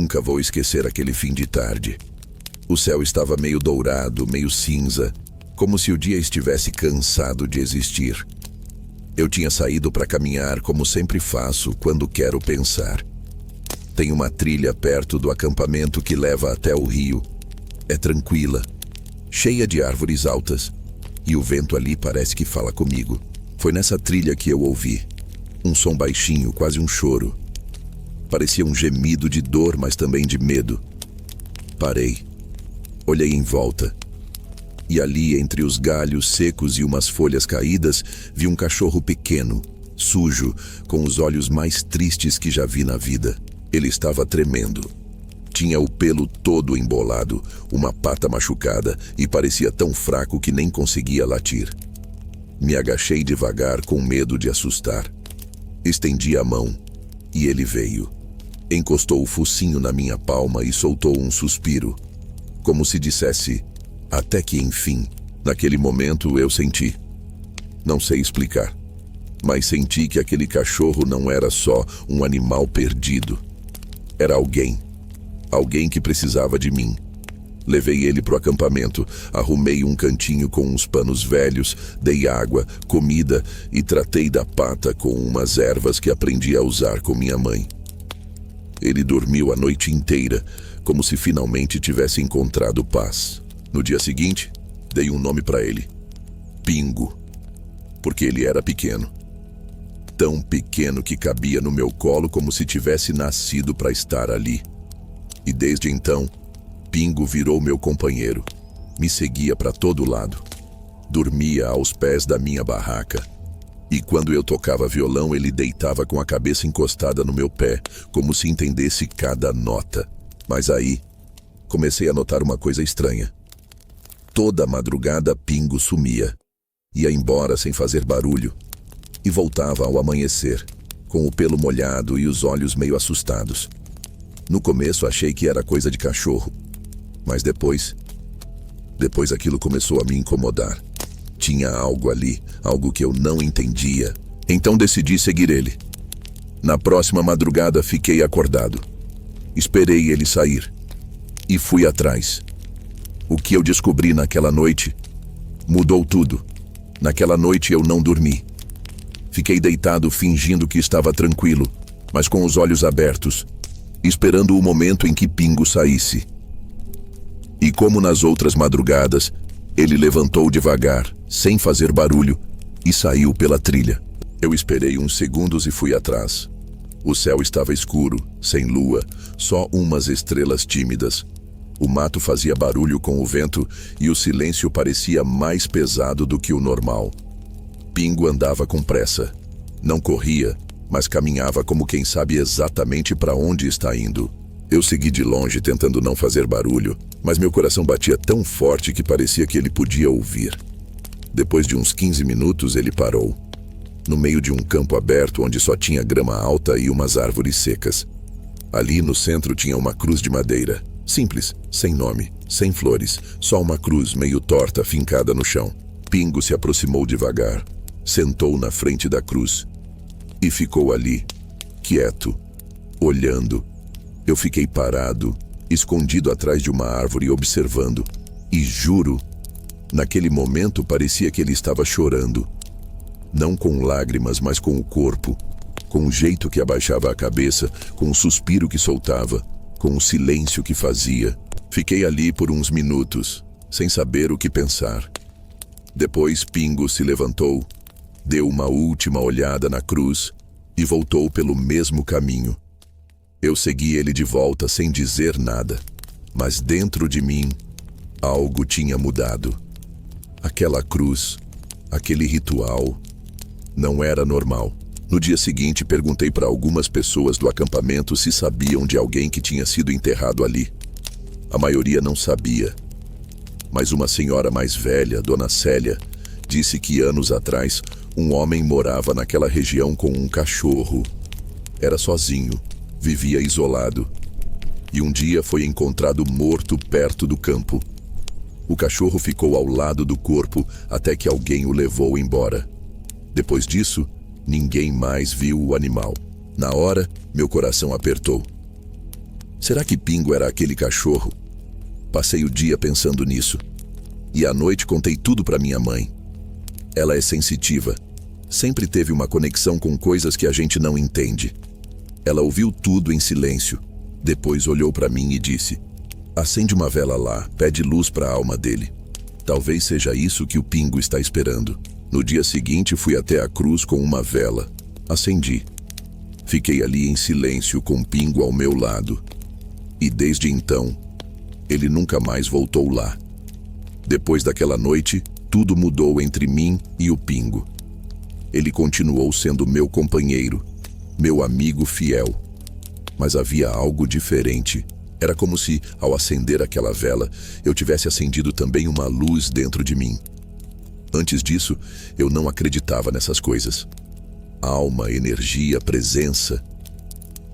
Nunca vou esquecer aquele fim de tarde. O céu estava meio dourado, meio cinza, como se o dia estivesse cansado de existir. Eu tinha saído para caminhar como sempre faço quando quero pensar. Tem uma trilha perto do acampamento que leva até o rio. É tranquila, cheia de árvores altas, e o vento ali parece que fala comigo. Foi nessa trilha que eu ouvi um som baixinho, quase um choro. Parecia um gemido de dor, mas também de medo. Parei, olhei em volta, e ali, entre os galhos secos e umas folhas caídas, vi um cachorro pequeno, sujo, com os olhos mais tristes que já vi na vida. Ele estava tremendo. Tinha o pelo todo embolado, uma pata machucada e parecia tão fraco que nem conseguia latir. Me agachei devagar com medo de assustar. Estendi a mão e ele veio. Encostou o focinho na minha palma e soltou um suspiro, como se dissesse, até que enfim. Naquele momento eu senti. Não sei explicar, mas senti que aquele cachorro não era só um animal perdido. Era alguém. Alguém que precisava de mim. Levei ele pro acampamento, arrumei um cantinho com uns panos velhos, dei água, comida e tratei da pata com umas ervas que aprendi a usar com minha mãe. Ele dormiu a noite inteira, como se finalmente tivesse encontrado paz. No dia seguinte, dei um nome para ele. Pingo. Porque ele era pequeno. Tão pequeno que cabia no meu colo como se tivesse nascido para estar ali. E desde então, Pingo virou meu companheiro. Me seguia para todo lado. Dormia aos pés da minha barraca. E quando eu tocava violão, ele deitava com a cabeça encostada no meu pé, como se entendesse cada nota. Mas aí, comecei a notar uma coisa estranha. Toda madrugada, Pingo sumia. Ia embora sem fazer barulho. E voltava ao amanhecer, com o pelo molhado e os olhos meio assustados. No começo achei que era coisa de cachorro, mas depois aquilo começou a me incomodar. Tinha algo ali, algo que eu não entendia. Então decidi seguir ele. Na próxima madrugada fiquei acordado. Esperei ele sair e fui atrás. O que eu descobri naquela noite mudou tudo. Naquela noite eu não dormi. Fiquei deitado fingindo que estava tranquilo, mas com os olhos abertos, esperando o momento em que Pingo saísse. E como nas outras madrugadas, ele levantou devagar, sem fazer barulho, e saiu pela trilha. Eu esperei uns segundos e fui atrás. O céu estava escuro, sem lua, só umas estrelas tímidas. O mato fazia barulho com o vento e o silêncio parecia mais pesado do que o normal. Pingo andava com pressa. Não corria, mas caminhava como quem sabe exatamente para onde está indo. Eu segui de longe tentando não fazer barulho, mas meu coração batia tão forte que parecia que ele podia ouvir. Depois de uns 15 minutos ele parou, no meio de um campo aberto onde só tinha grama alta e umas árvores secas. Ali no centro tinha uma cruz de madeira, simples, sem nome, sem flores, só uma cruz meio torta fincada no chão. Pingo se aproximou devagar, sentou na frente da cruz e ficou ali, quieto, olhando. Eu fiquei parado, escondido atrás de uma árvore observando, e juro, naquele momento parecia que ele estava chorando. Não com lágrimas, mas com o corpo, com o jeito que abaixava a cabeça, com o suspiro que soltava, com o silêncio que fazia. Fiquei ali por uns minutos, sem saber o que pensar. Depois Pingo se levantou, deu uma última olhada na cruz e voltou pelo mesmo caminho. Eu segui ele de volta sem dizer nada, mas dentro de mim, algo tinha mudado. Aquela cruz, aquele ritual, não era normal. No dia seguinte, perguntei para algumas pessoas do acampamento se sabiam de alguém que tinha sido enterrado ali. A maioria não sabia, mas uma senhora mais velha, Dona Célia, disse que anos atrás um homem morava naquela região com um cachorro. Era sozinho, vivia isolado, e um dia foi encontrado morto perto do campo. O cachorro ficou ao lado do corpo até que alguém o levou embora. Depois disso, ninguém mais viu o animal. Na hora, meu coração apertou. Será que Pingo era aquele cachorro? Passei o dia pensando nisso. E à noite contei tudo para minha mãe. Ela é sensitiva. Sempre teve uma conexão com coisas que a gente não entende. Ela ouviu tudo em silêncio. Depois olhou para mim e disse: acende uma vela lá, pede luz para a alma dele. Talvez seja isso que o Pingo está esperando. No dia seguinte fui até a cruz com uma vela. Acendi. Fiquei ali em silêncio com Pingo ao meu lado. E desde então, ele nunca mais voltou lá. Depois daquela noite, tudo mudou entre mim e o Pingo. Ele continuou sendo meu companheiro, meu amigo fiel. Mas havia algo diferente. Era como se, ao acender aquela vela, eu tivesse acendido também uma luz dentro de mim. Antes disso, eu não acreditava nessas coisas. Alma, energia, presença.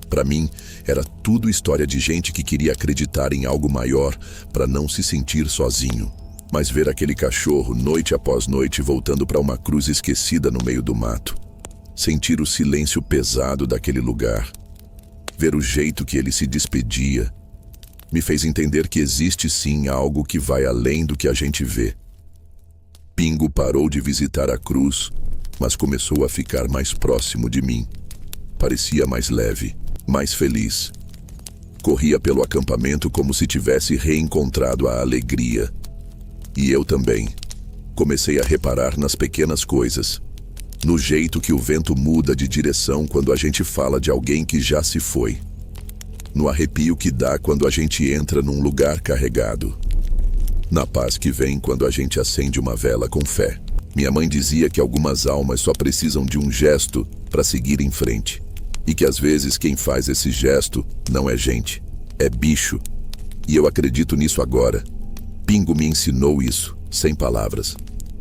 Para mim, era tudo história de gente que queria acreditar em algo maior para não se sentir sozinho. Mas ver aquele cachorro, noite após noite, voltando para uma cruz esquecida no meio do mato. Sentir o silêncio pesado daquele lugar. Ver o jeito que ele se despedia. Me fez entender que existe sim algo que vai além do que a gente vê. Pingo parou de visitar a cruz, mas começou a ficar mais próximo de mim. Parecia mais leve, mais feliz. Corria pelo acampamento como se tivesse reencontrado a alegria. E eu também. Comecei a reparar nas pequenas coisas. No jeito que o vento muda de direção quando a gente fala de alguém que já se foi. No arrepio que dá quando a gente entra num lugar carregado. Na paz que vem quando a gente acende uma vela com fé. Minha mãe dizia que algumas almas só precisam de um gesto para seguir em frente. E que às vezes quem faz esse gesto não é gente, é bicho. E eu acredito nisso agora. Pingo me ensinou isso, sem palavras,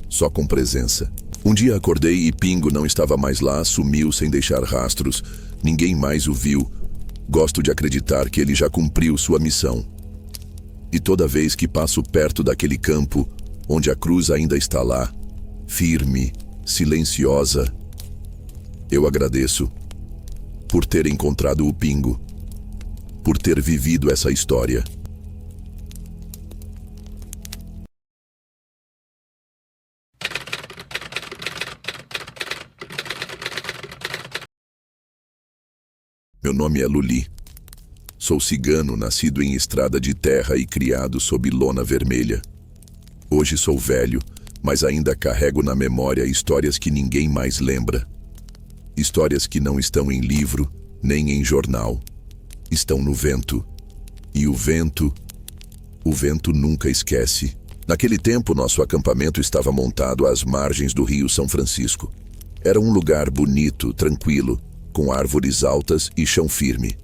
só com presença. Um dia acordei e Pingo não estava mais lá, sumiu sem deixar rastros. Ninguém mais o viu. Gosto de acreditar que ele já cumpriu sua missão. E toda vez que passo perto daquele campo, onde a cruz ainda está lá, firme, silenciosa, eu agradeço por ter encontrado o Pingo, por ter vivido essa história. Meu nome é Luli. Sou cigano, nascido em estrada de terra e criado sob lona vermelha. Hoje sou velho, mas ainda carrego na memória histórias que ninguém mais lembra. Histórias que não estão em livro, nem em jornal. Estão no vento. E o vento nunca esquece. Naquele tempo, nosso acampamento estava montado às margens do Rio São Francisco. Era um lugar bonito, tranquilo, com árvores altas e chão firme.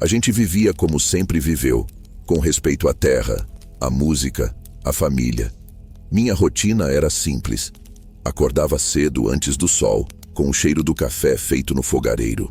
A gente vivia como sempre viveu, com respeito à terra, à música, à família. Minha rotina era simples. Acordava cedo antes do sol, com o cheiro do café feito no fogareiro.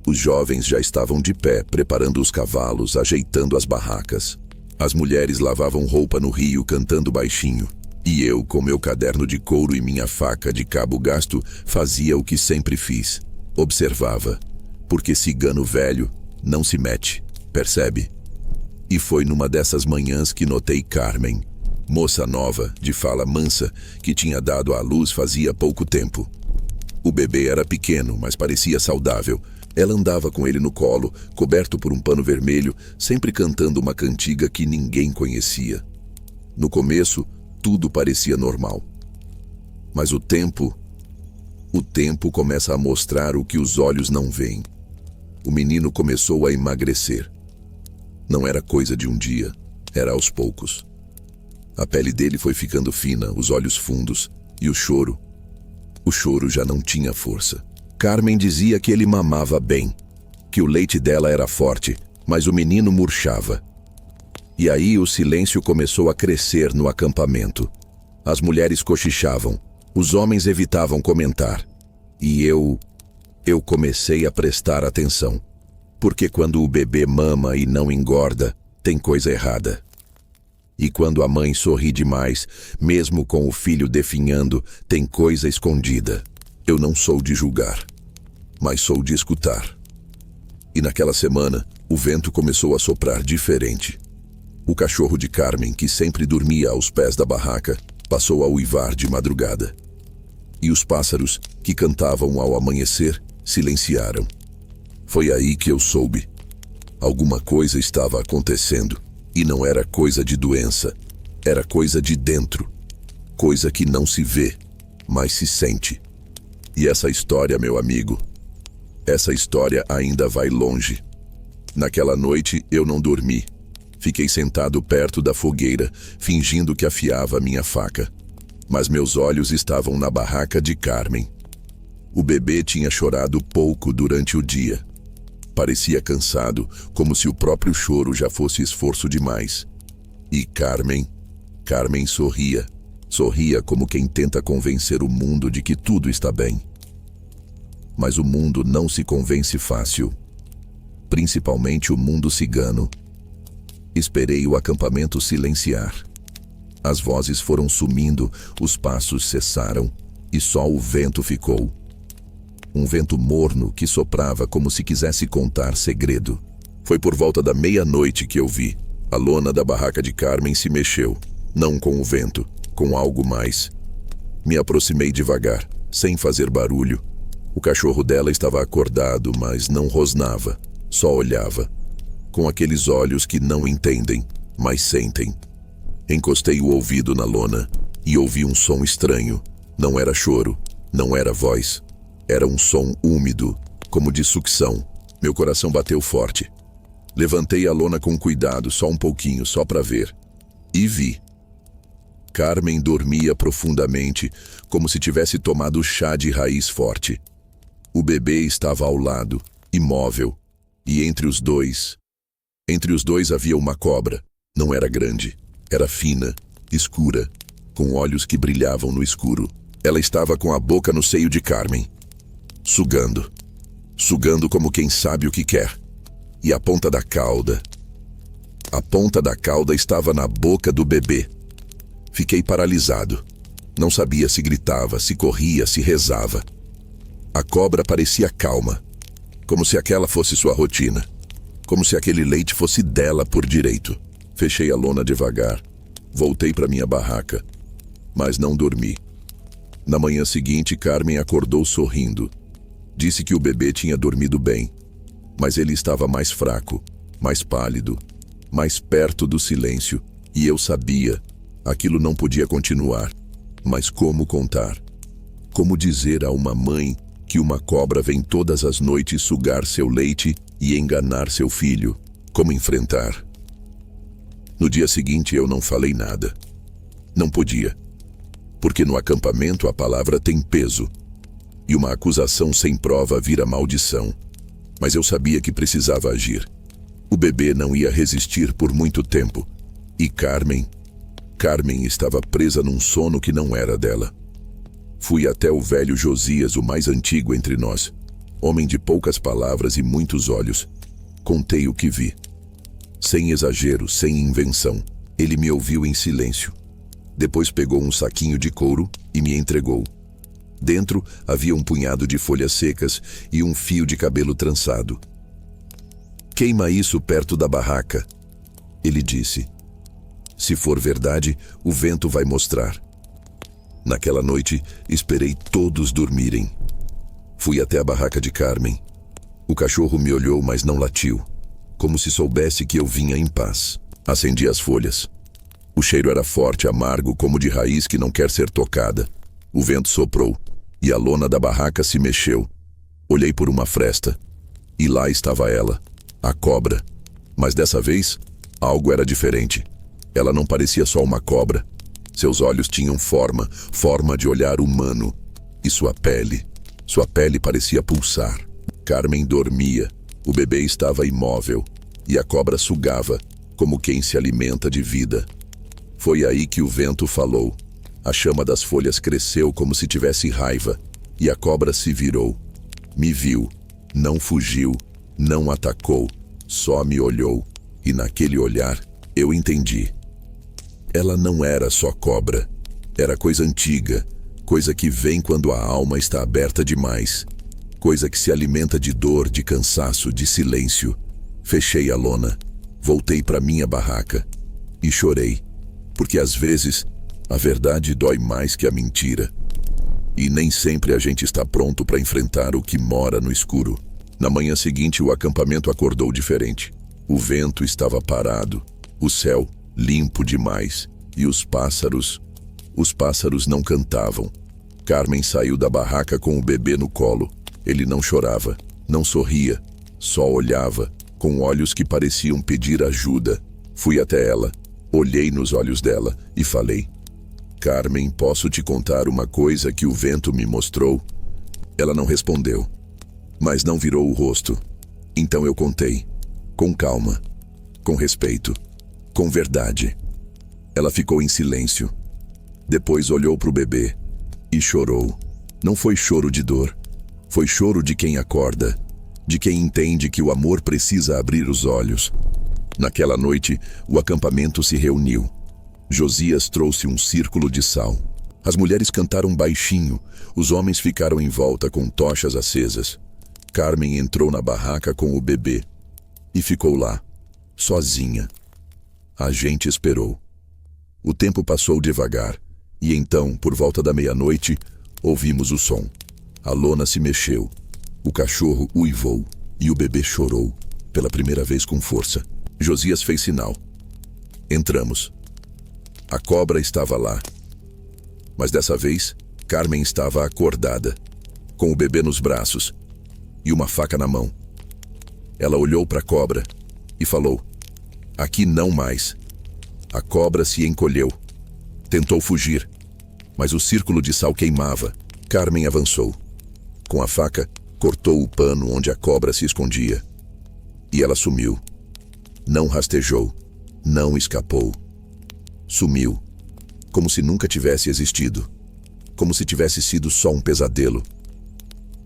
Os jovens já estavam de pé, preparando os cavalos, ajeitando as barracas. As mulheres lavavam roupa no rio, cantando baixinho. E eu, com meu caderno de couro e minha faca de cabo gasto, fazia o que sempre fiz. Observava, porque cigano velho não se mete, percebe? E foi numa dessas manhãs que notei Carmen, moça nova, de fala mansa, que tinha dado à luz fazia pouco tempo. O bebê era pequeno, mas parecia saudável. Ela andava com ele no colo, coberto por um pano vermelho, sempre cantando uma cantiga que ninguém conhecia. No começo, tudo parecia normal. Mas o tempo começa a mostrar o que os olhos não veem. O menino começou a emagrecer. Não era coisa de um dia, era aos poucos. A pele dele foi ficando fina, os olhos fundos, e o choro já não tinha força. Carmen dizia que ele mamava bem, que o leite dela era forte, mas o menino murchava. E aí o silêncio começou a crescer no acampamento. As mulheres cochichavam, os homens evitavam comentar. E eu comecei a prestar atenção. Porque quando o bebê mama e não engorda, tem coisa errada. E quando a mãe sorri demais, mesmo com o filho definhando, tem coisa escondida. Eu não sou de julgar, mas sou de escutar. E naquela semana, O vento começou a soprar diferente. O cachorro de Carmen, que sempre dormia aos pés da barraca, passou a uivar de madrugada. E os pássaros, que cantavam ao amanhecer, silenciaram. Foi aí que eu soube. Alguma coisa estava acontecendo, e não era coisa de doença, era coisa de dentro. Coisa que não se vê, mas se sente. E essa história, meu amigo, essa história ainda vai longe. Naquela noite eu não dormi. Fiquei sentado perto da fogueira, fingindo que afiava minha faca. Mas meus olhos estavam na barraca de Carmen. O bebê tinha chorado pouco durante o dia. Parecia cansado, como se o próprio choro já fosse esforço demais. E Carmen sorria. Sorria como quem tenta convencer o mundo de que tudo está bem. Mas o mundo não se convence fácil. Principalmente o mundo cigano. Esperei o acampamento silenciar. As vozes foram sumindo, os passos cessaram, e só o vento ficou. Um vento morno que soprava como se quisesse contar segredo. Foi por volta da meia-noite que eu vi. A lona da barraca de Carmen se mexeu, não com o vento, com algo mais. Me aproximei devagar, sem fazer barulho. O cachorro dela estava acordado, mas não rosnava, só olhava, com aqueles olhos que não entendem, mas sentem. Encostei o ouvido na lona e ouvi um som estranho. Não era choro, não era voz. Era um som úmido, como de sucção. Meu coração bateu forte. Levantei a lona com cuidado, só um pouquinho, só para ver. E vi. Carmen dormia profundamente, como se tivesse tomado chá de raiz forte. O bebê estava ao lado, imóvel, e entre os dois havia uma cobra. Não era grande, era fina, escura, com olhos que brilhavam no escuro. Ela estava com a boca no seio de Carmen, sugando como quem sabe o que quer. E a ponta da cauda estava na boca do bebê. Fiquei paralisado. Não sabia se gritava, se corria, se rezava. A cobra parecia calma, como se aquela fosse sua rotina, como se aquele leite fosse dela por direito. Fechei a lona devagar, voltei para minha barraca, mas não dormi. Na manhã seguinte, Carmen acordou sorrindo. Disse que o bebê tinha dormido bem, mas ele estava mais fraco, mais pálido, mais perto do silêncio, e eu sabia, aquilo não podia continuar. Mas como contar? Como dizer a uma mãe que uma cobra vem todas as noites sugar seu leite e enganar seu filho? Como enfrentar? No dia seguinte eu não falei nada. Não podia. Porque no acampamento a palavra tem peso. E uma acusação sem prova vira maldição. Mas eu sabia que precisava agir. O bebê não ia resistir por muito tempo. E Carmen estava presa num sono que não era dela. Fui até o velho Josias, o mais antigo entre nós, homem de poucas palavras e muitos olhos. Contei o que vi. Sem exagero, sem invenção. Ele me ouviu em silêncio. Depois pegou um saquinho de couro e me entregou. Dentro havia um punhado de folhas secas e um fio de cabelo trançado. "Queima isso perto da barraca", ele disse. "Se for verdade, o vento vai mostrar." Naquela noite, esperei todos dormirem. Fui até a barraca de Carmen. O cachorro me olhou, mas não latiu, como se soubesse que eu vinha em paz. Acendi as folhas. O cheiro era forte, amargo, como de raiz que não quer ser tocada. O vento soprou, e a lona da barraca se mexeu. Olhei por uma fresta, e lá estava ela, a cobra. Mas dessa vez, algo era diferente. Ela não parecia só uma cobra. Seus olhos tinham forma de olhar humano. E sua pele parecia pulsar. Carmen dormia, o bebê estava imóvel, e a cobra sugava, como quem se alimenta de vida. Foi aí que o vento falou. A chama das folhas cresceu como se tivesse raiva, e a cobra se virou. Me viu, não fugiu, não atacou, só me olhou, e naquele olhar eu entendi. Ela não era só cobra, era coisa antiga, coisa que vem quando a alma está aberta demais, coisa que se alimenta de dor, de cansaço, de silêncio. Fechei a lona, voltei para minha barraca e chorei, porque às vezes a verdade dói mais que a mentira. E nem sempre a gente está pronto para enfrentar o que mora no escuro. Na manhã seguinte, o acampamento acordou diferente. O vento estava parado, o céu limpo demais e os pássaros não cantavam. Carmen saiu da barraca com o bebê no colo. Ele não chorava, não sorria, só olhava, com olhos que pareciam pedir ajuda. Fui até ela, olhei nos olhos dela e falei: Carmen, posso te contar uma coisa que o vento me mostrou? Ela não respondeu, mas não virou o rosto. Então eu contei, com calma, com respeito, com verdade. Ela ficou em silêncio. Depois olhou para o bebê e chorou. Não foi choro de dor, foi choro de quem acorda, de quem entende que o amor precisa abrir os olhos. Naquela noite, o acampamento se reuniu. Josias trouxe um círculo de sal. As mulheres cantaram baixinho, os homens ficaram em volta com tochas acesas. Carmen entrou na barraca com o bebê e ficou lá, sozinha. A gente esperou. O tempo passou devagar e então, por volta da meia-noite, ouvimos o som. A lona se mexeu, o cachorro uivou e o bebê chorou, pela primeira vez com força. Josias fez sinal. Entramos. A cobra estava lá. Mas dessa vez, Carmen estava acordada, com o bebê nos braços e uma faca na mão. Ela olhou para a cobra e falou: Aqui não mais. A cobra se encolheu. Tentou fugir, mas o círculo de sal queimava. Carmen avançou. Com a faca, cortou o pano onde a cobra se escondia. E ela sumiu. Não rastejou, não escapou. Sumiu, como se nunca tivesse existido, como se tivesse sido só um pesadelo.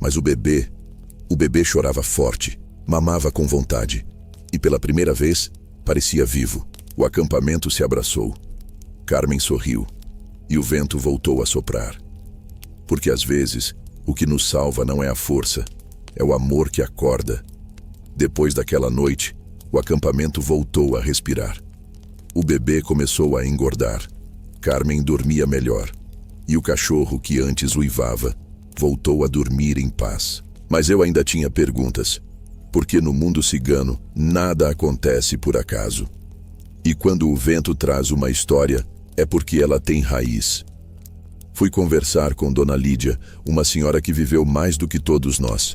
Mas o bebê chorava forte, mamava com vontade, e pela primeira vez parecia vivo. O acampamento se abraçou. Carmen sorriu, e o vento voltou a soprar. Porque às vezes, o que nos salva não é a força, é o amor que acorda. Depois daquela noite, o acampamento voltou a respirar. O bebê começou a engordar. Carmen dormia melhor. E o cachorro que antes uivava voltou a dormir em paz. Mas eu ainda tinha perguntas. Porque no mundo cigano, nada acontece por acaso. E quando o vento traz uma história, é porque ela tem raiz. Fui conversar com Dona Lídia, uma senhora que viveu mais do que todos nós.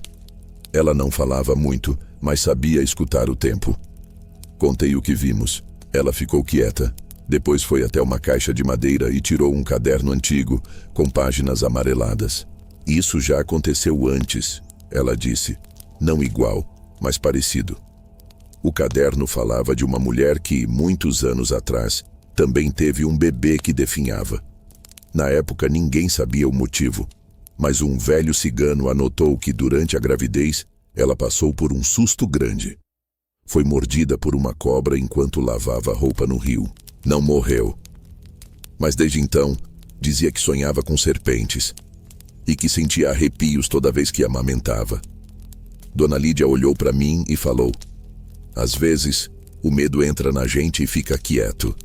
Ela não falava muito, mas sabia escutar o tempo. Contei o que vimos. Ela ficou quieta. Depois foi até uma caixa de madeira e tirou um caderno antigo, com páginas amareladas. Isso já aconteceu antes, ela disse. Não igual, mas parecido. O caderno falava de uma mulher que, muitos anos atrás, também teve um bebê que definhava. Na época ninguém sabia o motivo, mas um velho cigano anotou que durante a gravidez ela passou por um susto grande. Foi mordida por uma cobra enquanto lavava roupa no rio. Não morreu. Mas desde então, dizia que sonhava com serpentes e que sentia arrepios toda vez que amamentava. Dona Lídia olhou para mim e falou: Às vezes, o medo entra na gente e fica quieto.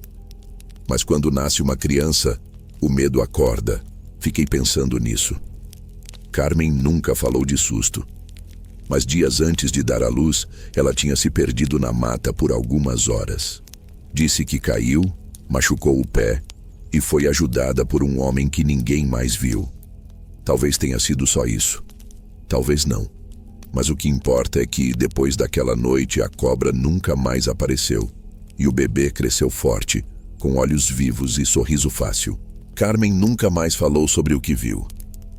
Mas quando nasce uma criança, o medo acorda. Fiquei pensando nisso. Carmen nunca falou de susto. Mas dias antes de dar à luz, ela tinha se perdido na mata por algumas horas. Disse que caiu, machucou o pé e foi ajudada por um homem que ninguém mais viu. Talvez tenha sido só isso. Talvez não. Mas o que importa é que, depois daquela noite, a cobra nunca mais apareceu. E o bebê cresceu forte, com olhos vivos e sorriso fácil. Carmen nunca mais falou sobre o que viu.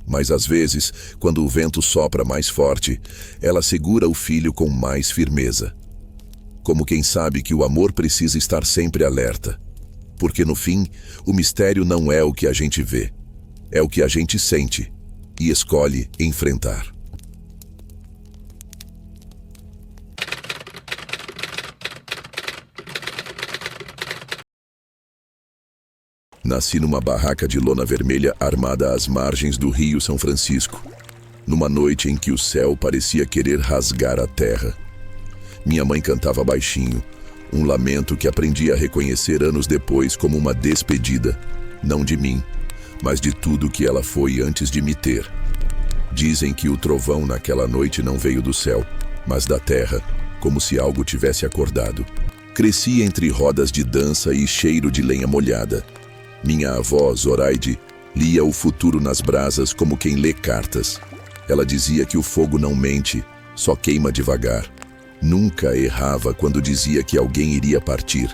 Mas às vezes, quando o vento sopra mais forte, ela segura o filho com mais firmeza. Como quem sabe que o amor precisa estar sempre alerta. Porque no fim, o mistério não é o que a gente vê. É o que a gente sente e escolhe enfrentar. Nasci numa barraca de lona vermelha armada às margens do Rio São Francisco, numa noite em que o céu parecia querer rasgar a terra. Minha mãe cantava baixinho, um lamento que aprendi a reconhecer anos depois como uma despedida, não de mim, mas de tudo que ela foi antes de me ter. Dizem que o trovão naquela noite não veio do céu, mas da terra, como se algo tivesse acordado. Cresci entre rodas de dança e cheiro de lenha molhada. Minha avó, Zoraide, lia o futuro nas brasas como quem lê cartas. Ela dizia que o fogo não mente, só queima devagar. Nunca errava quando dizia que alguém iria partir.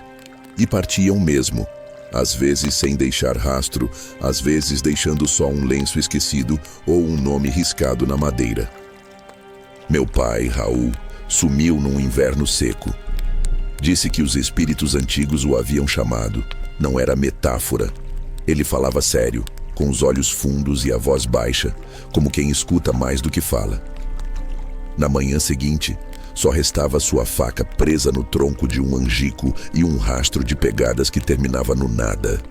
E partiam mesmo, às vezes sem deixar rastro, às vezes deixando só um lenço esquecido ou um nome riscado na madeira. Meu pai, Raul, sumiu num inverno seco. Disse que os espíritos antigos o haviam chamado. Não era metáfora. Ele falava sério, com os olhos fundos e a voz baixa, como quem escuta mais do que fala. Na manhã seguinte, só restava sua faca presa no tronco de um angico e um rastro de pegadas que terminava no nada.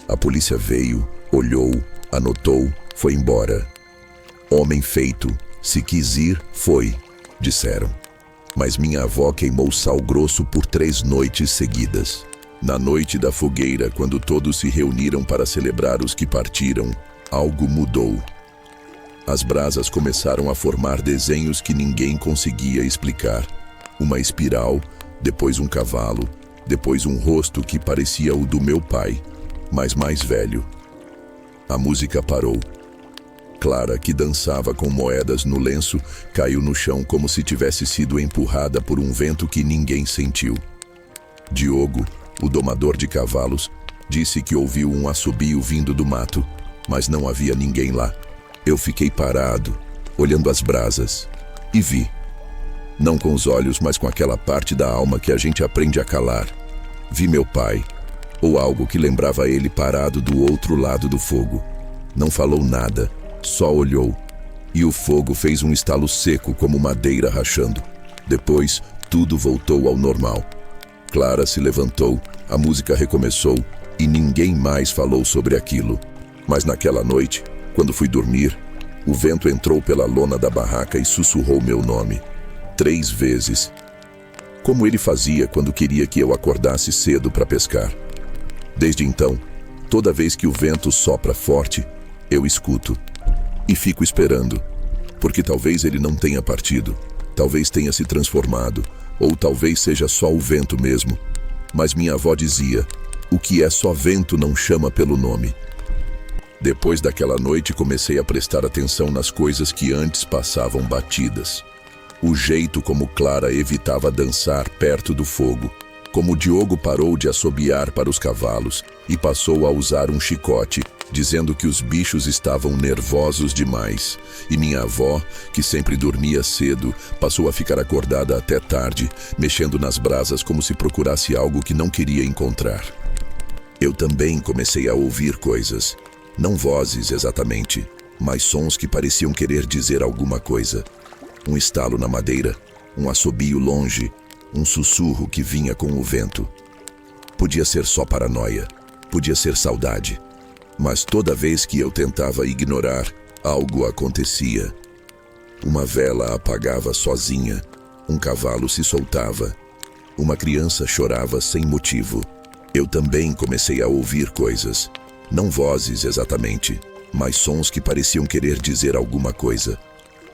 A polícia veio, olhou, anotou, foi embora. Homem feito, se quis ir, foi, disseram. Mas minha avó queimou sal grosso por 3 noites seguidas. Na noite da fogueira, quando todos se reuniram para celebrar os que partiram, algo mudou. As brasas começaram a formar desenhos que ninguém conseguia explicar. Uma espiral, depois um cavalo, depois um rosto que parecia o do meu pai, mas mais velho. A música parou. Clara, que dançava com moedas no lenço, caiu no chão como se tivesse sido empurrada por um vento que ninguém sentiu. Diogo, o domador de cavalos, disse que ouviu um assobio vindo do mato, mas não havia ninguém lá. Eu fiquei parado, olhando as brasas, e vi. Não com os olhos, mas com aquela parte da alma que a gente aprende a calar. Vi meu pai, ou algo que lembrava ele parado do outro lado do fogo. Não falou nada, só olhou. E o fogo fez um estalo seco como madeira rachando. Depois, tudo voltou ao normal. Clara se levantou, a música recomeçou e ninguém mais falou sobre aquilo. Mas naquela noite, quando fui dormir, o vento entrou pela lona da barraca e sussurrou meu nome. 3 vezes. Como ele fazia quando queria que eu acordasse cedo para pescar. Desde então, toda vez que o vento sopra forte, eu escuto. E fico esperando, porque talvez ele não tenha partido, talvez tenha se transformado, ou talvez seja só o vento mesmo. Mas minha avó dizia, o que é só vento não chama pelo nome. Depois daquela noite comecei a prestar atenção nas coisas que antes passavam batidas. O jeito como Clara evitava dançar perto do fogo, como Diogo parou de assobiar para os cavalos e passou a usar um chicote, dizendo que os bichos estavam nervosos demais. E minha avó, que sempre dormia cedo, passou a ficar acordada até tarde, mexendo nas brasas como se procurasse algo que não queria encontrar. Eu também comecei a ouvir coisas. Não vozes exatamente, mas sons que pareciam querer dizer alguma coisa. Um estalo na madeira, um assobio longe, um sussurro que vinha com o vento. Podia ser só paranoia, podia ser saudade. Mas toda vez que eu tentava ignorar, algo acontecia. Uma vela apagava sozinha, um cavalo se soltava, uma criança chorava sem motivo. Eu também comecei a ouvir coisas. Não vozes exatamente, mas sons que pareciam querer dizer alguma coisa.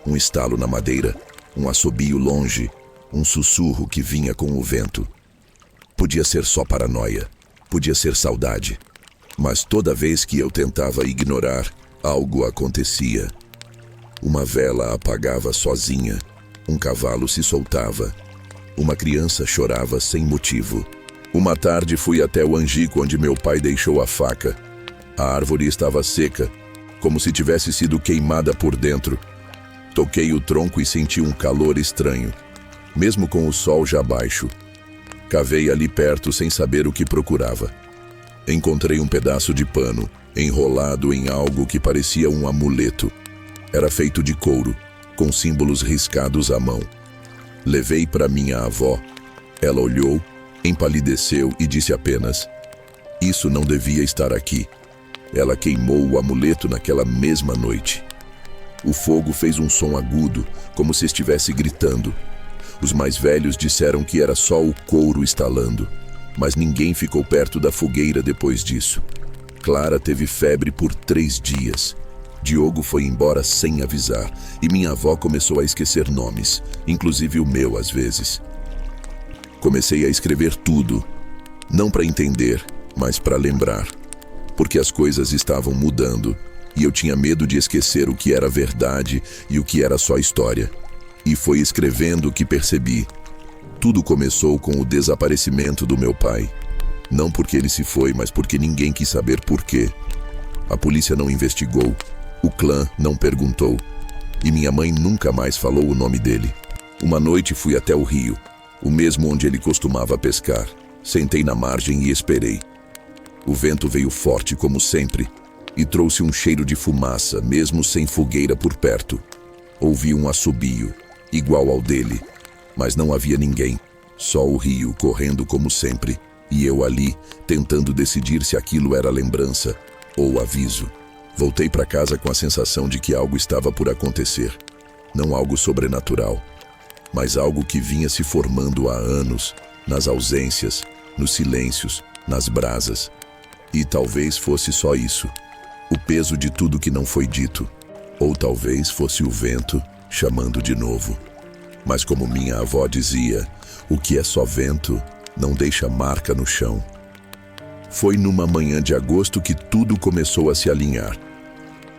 Um estalo na madeira, um assobio longe, um sussurro que vinha com o vento. Podia ser só paranoia, podia ser saudade. Mas toda vez que eu tentava ignorar, algo acontecia. Uma vela apagava sozinha, um cavalo se soltava, uma criança chorava sem motivo. Uma tarde fui até o angico onde meu pai deixou a faca. A árvore estava seca, como se tivesse sido queimada por dentro. Toquei o tronco e senti um calor estranho, mesmo com o sol já baixo. Cavei ali perto sem saber o que procurava. Encontrei um pedaço de pano, enrolado em algo que parecia um amuleto. Era feito de couro, com símbolos riscados à mão. Levei para minha avó. Ela olhou, empalideceu e disse apenas: "Isso não devia estar aqui." Ela queimou o amuleto naquela mesma noite. O fogo fez um som agudo, como se estivesse gritando. Os mais velhos disseram que era só o couro estalando, mas ninguém ficou perto da fogueira depois disso. Clara teve febre por 3 dias. Diogo foi embora sem avisar e minha avó começou a esquecer nomes, inclusive o meu às vezes. Comecei a escrever tudo, não para entender, mas para lembrar, porque as coisas estavam mudando e eu tinha medo de esquecer o que era verdade e o que era só história. E foi escrevendo que percebi. Tudo começou com o desaparecimento do meu pai. Não porque ele se foi, mas porque ninguém quis saber por quê. A polícia não investigou, o clã não perguntou, e minha mãe nunca mais falou o nome dele. Uma noite fui até o rio, o mesmo onde ele costumava pescar. Sentei na margem e esperei. O vento veio forte como sempre e trouxe um cheiro de fumaça, mesmo sem fogueira por perto. Ouvi um assobio, igual ao dele, mas não havia ninguém, só o rio correndo como sempre, e eu ali, tentando decidir se aquilo era lembrança ou aviso. Voltei para casa com a sensação de que algo estava por acontecer, não algo sobrenatural, mas algo que vinha se formando há anos, nas ausências, nos silêncios, nas brasas. E talvez fosse só isso, o peso de tudo que não foi dito, ou talvez fosse o vento chamando de novo. Mas como minha avó dizia, o que é só vento não deixa marca no chão. Foi numa manhã de agosto que tudo começou a se alinhar.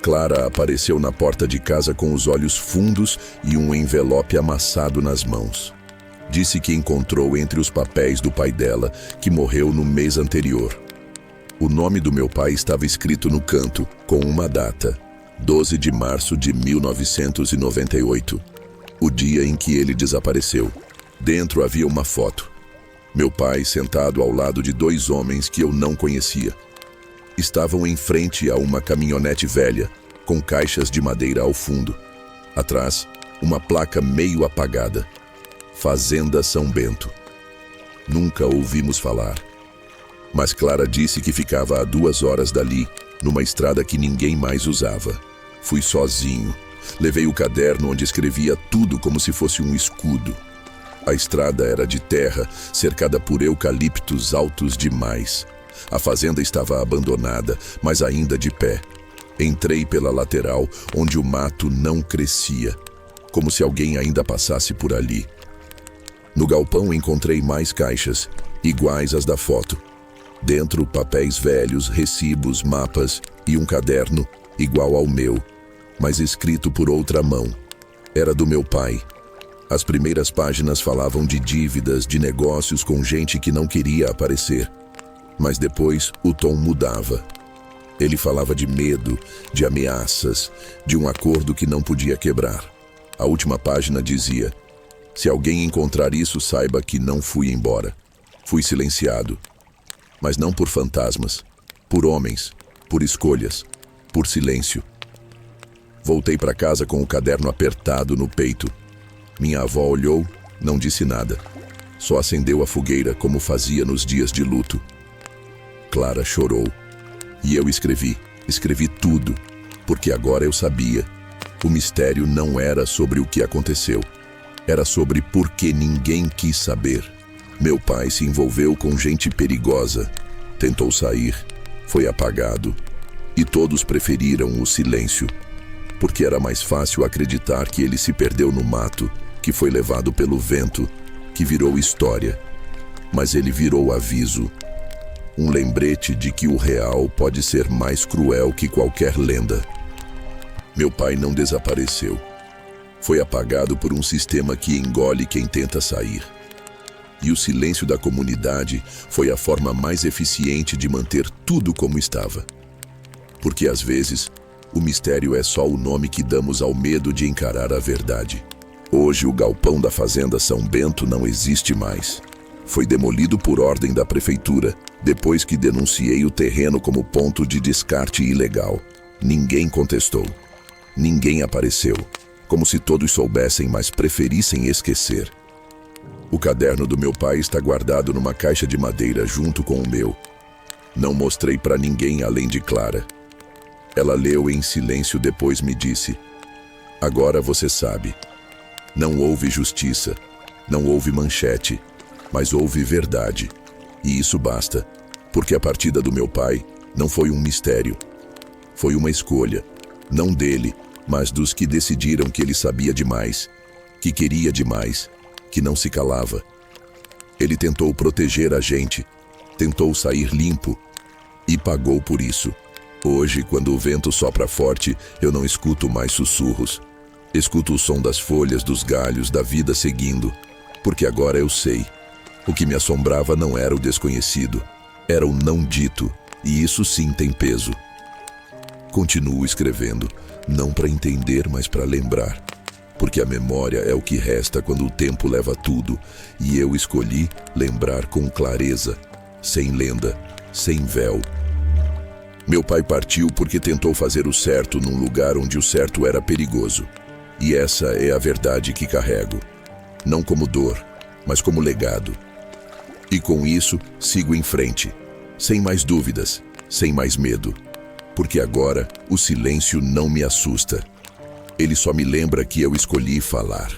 Clara apareceu na porta de casa com os olhos fundos e um envelope amassado nas mãos. Disse que encontrou entre os papéis do pai dela, que morreu no mês anterior. O nome do meu pai estava escrito no canto, com uma data, 12 de março de 1998, o dia em que ele desapareceu. Dentro havia uma foto. Meu pai sentado ao lado de 2 homens que eu não conhecia. Estavam em frente a uma caminhonete velha, com caixas de madeira ao fundo. Atrás, uma placa meio apagada. Fazenda São Bento. Nunca ouvimos falar. Mas Clara disse que ficava a 2 horas dali, numa estrada que ninguém mais usava. Fui sozinho. Levei o caderno onde escrevia tudo como se fosse um escudo. A estrada era de terra, cercada por eucaliptos altos demais. A fazenda estava abandonada, mas ainda de pé. Entrei pela lateral, onde o mato não crescia, como se alguém ainda passasse por ali. No galpão encontrei mais caixas, iguais às da foto. Dentro, papéis velhos, recibos, mapas e um caderno igual ao meu, mas escrito por outra mão. Era do meu pai. As primeiras páginas falavam de dívidas, de negócios com gente que não queria aparecer. Mas depois o tom mudava. Ele falava de medo, de ameaças, de um acordo que não podia quebrar. A última página dizia: se alguém encontrar isso, saiba que não fui embora. Fui silenciado. Mas não por fantasmas, por homens, por escolhas, por silêncio. Voltei para casa com o caderno apertado no peito. Minha avó olhou, não disse nada. Só acendeu a fogueira como fazia nos dias de luto. Clara chorou. E eu escrevi tudo, porque agora eu sabia. O mistério não era sobre o que aconteceu. Era sobre por que ninguém quis saber. Meu pai se envolveu com gente perigosa. Tentou sair, foi apagado. E todos preferiram o silêncio. Porque era mais fácil acreditar que ele se perdeu no mato, que foi levado pelo vento, que virou história. Mas ele virou aviso. Um lembrete de que o real pode ser mais cruel que qualquer lenda. Meu pai não desapareceu. Foi apagado por um sistema que engole quem tenta sair. E o silêncio da comunidade foi a forma mais eficiente de manter tudo como estava. Porque às vezes, o mistério é só o nome que damos ao medo de encarar a verdade. Hoje o galpão da Fazenda São Bento não existe mais. Foi demolido por ordem da prefeitura, depois que denunciei o terreno como ponto de descarte ilegal. Ninguém contestou. Ninguém apareceu. Como se todos soubessem, mas preferissem esquecer. O caderno do meu pai está guardado numa caixa de madeira junto com o meu. Não mostrei para ninguém além de Clara. Ela leu em silêncio, depois me disse: agora você sabe. Não houve justiça, Não houve manchete, mas houve verdade. E isso basta, porque a partida do meu pai não foi um mistério. Foi uma escolha, não dele, mas dos que decidiram que ele sabia demais, que queria demais, que não se calava. Ele tentou proteger a gente, tentou sair limpo e pagou por isso. Hoje, quando o vento sopra forte, eu não escuto mais sussurros. Escuto o som das folhas, dos galhos, da vida seguindo, porque agora eu sei. O que me assombrava não era o desconhecido, era o não dito, e isso sim tem peso. Continuo escrevendo, não para entender, mas para lembrar. Porque a memória é o que resta quando o tempo leva tudo, e eu escolhi lembrar com clareza, sem lenda, sem véu. Meu pai partiu porque tentou fazer o certo num lugar onde o certo era perigoso. E essa é a verdade que carrego. Não como dor, mas como legado. E com isso, sigo em frente, sem mais dúvidas, sem mais medo. Porque agora, o silêncio não me assusta. Ele só me lembra que eu escolhi falar.